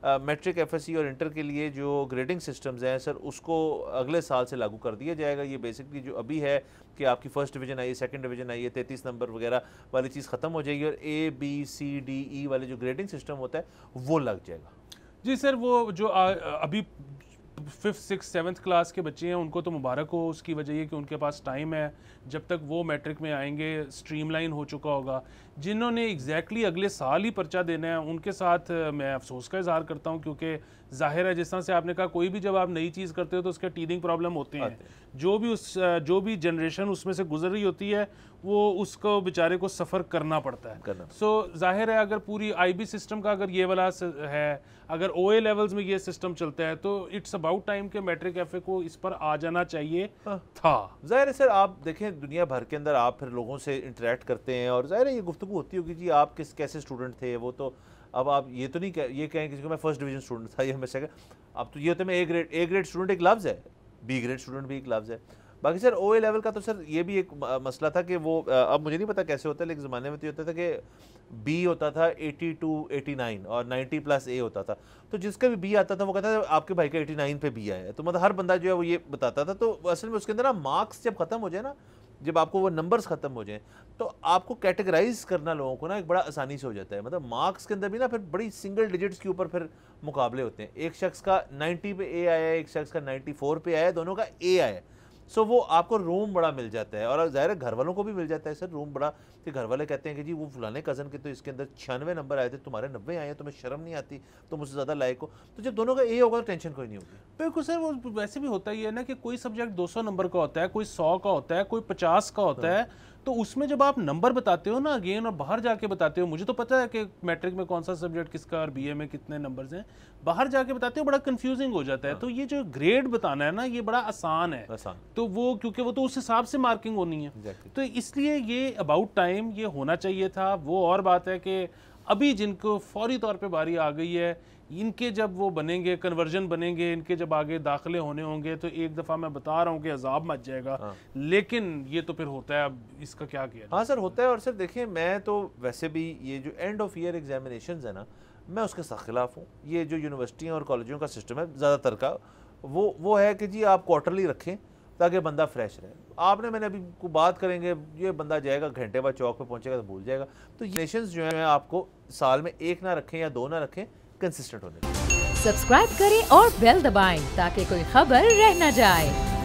Matric, FSc और inter के लिए जो ग्रेडिंग सिस्टम्स हैं सर, उसको अगले साल से लागू कर दिया जाएगा। ये बेसिकली जो अभी है कि आपकी फर्स्ट डिवीजन आई है, सेकंड डिवीजन आई है, 33 नंबर वगैरह वाली चीज़ ख़त्म हो जाएगी और ABCDE वाले जो ग्रेडिंग सिस्टम होता है वो लग जाएगा। जी सर, वो जो अभी 5th 6th 7th क्लास के बच्चे हैं उनको तो मुबारक हो, उसकी वजह ये कि उनके पास टाइम है, जब तक वो मैट्रिक में आएंगे स्ट्रीमलाइन हो चुका होगा। जिन्होंने एग्जैक्टली अगले साल ही पर्चा देना है उनके साथ मैं अफसोस का इजहार करता हूँ, क्योंकि जाहिर है जिस तरह से आपने कहा कोई भी जब आप नई चीज़ करते हो तो उसके टीदिंग प्रॉब्लम होते हैं। जो भी जनरेशन उसमें से गुजर रही होती है वो उसको बेचारे को सफ़र करना पड़ता है। सो जाहिर है अगर पूरी IB सिस्टम का अगर ये वाला है, अगर OA लेवल्स में ये सिस्टम चलता है तो इट्स अबाउट टाइम के मैट्रिक FA को इस पर आ जाना चाहिए था। जाहिर है सर, आप देखें दुनिया भर के अंदर आप फिर लोगों से इंटरेक्ट करते हैं और जाहिर है ये गुफ्तगू होती होगी जी आप कैसे स्टूडेंट थे। वो तो अब आप ये तो नहीं ये कहें किसी को मैं फर्स्ट डिवीजन स्टूडेंट था, ये हमेशा अब तो ये होता है मैं A ग्रेड स्टूडेंट एक लफ्ज़ है, B ग्रेड स्टूडेंट भी एक लफ्ज़ है। बाकी सर OA लेवल का तो सर ये भी एक मसला था कि वो अब मुझे नहीं पता कैसे होता है, लेकिन ज़माने में तो ये होता था कि B होता था 82 89 और 90+ A होता था। तो जिसका भी B आता था वो कहता था आपके भाई का 89 पे B आया है, तो मतलब हर बंदा जो है वो ये बताता था। तो असल में उसके अंदर ना मार्क्स जब ख़त्म हो जाए ना, जब आपको वो नंबर्स ख़त्म हो जाएं तो आपको कैटेगराइज करना लोगों को ना एक बड़ा आसानी से हो जाता है। मतलब मार्क्स के अंदर भी ना फिर बड़ी सिंगल डिजिट्स के ऊपर फिर मुकाबले होते हैं। एक शख्स का 90 पे A आया है, एक शख्स का 94 पे आया है, दोनों का A आया है। सो वो आपको रूम बड़ा मिल जाता है और ज़ाहिर है घर वालों को भी मिल जाता है सर रूम बड़ा, कि घर वाले कहते हैं कि जी वो फलाने कज़न के तो इसके अंदर 96 नंबर आए थे, तुम्हारे 90 आए हैं, तुम्हें शर्म नहीं आती, तुम मुझसे ज़्यादा लायक हो। तो जब दोनों का A होगा तो टेंशन कोई नहीं होगी। बिल्कुल सर, वो वैसे भी होता ही है ना कि कोई सब्जेक्ट 200 नंबर का होता है, कोई 100 का होता है, कोई 50 का होता है। तो उसमें जब आप नंबर बताते हो ना अगेन और बाहर जाके बताते हो, मुझे तो पता है कि मैट्रिक में कौन सा सब्जेक्ट किसका और BA में कितने नंबर्स हैं, बाहर जाके बताते हो बड़ा कंफ्यूजिंग हो जाता है। तो ये जो ग्रेड बताना है ना ये बड़ा आसान है, तो वो क्योंकि वो तो उस हिसाब से मार्किंग होनी है। तो इसलिए ये अबाउट टाइम ये होना चाहिए था। वो और बात है कि अभी जिनको फौरी तौर पे बारी आ गई है, इनके जब वो बनेंगे कन्वर्जन बनेंगे, इनके जब आगे दाखिले होने होंगे तो एक दफ़ा मैं बता रहा हूँ कि अजाब मच जाएगा। लेकिन ये तो फिर होता है, अब इसका क्या किया। हाँ सर होता है। और सर देखिए मैं तो वैसे भी ये जो एंड ऑफ ईयर एग्जामिनेशंस है ना, मैं उसके सख्त खिलाफ हूँ। ये जो यूनिवर्सिटियों और कॉलेजों का सिस्टम है ज़्यादातर का वो है कि जी आप क्वार्टरली रखें ताकि बंदा फ्रेश रहे। आपने मैंने अभी को बात करेंगे, ये बंदा जाएगा घंटे बाद चौक पे पहुंचेगा तो भूल जाएगा। तो नेशंस जो है आपको साल में 1 ना रखें या 2 ना रखें, कंसिस्टेंट होने। सब्सक्राइब करें और बेल दबाएं ताकि कोई खबर रह न जाए।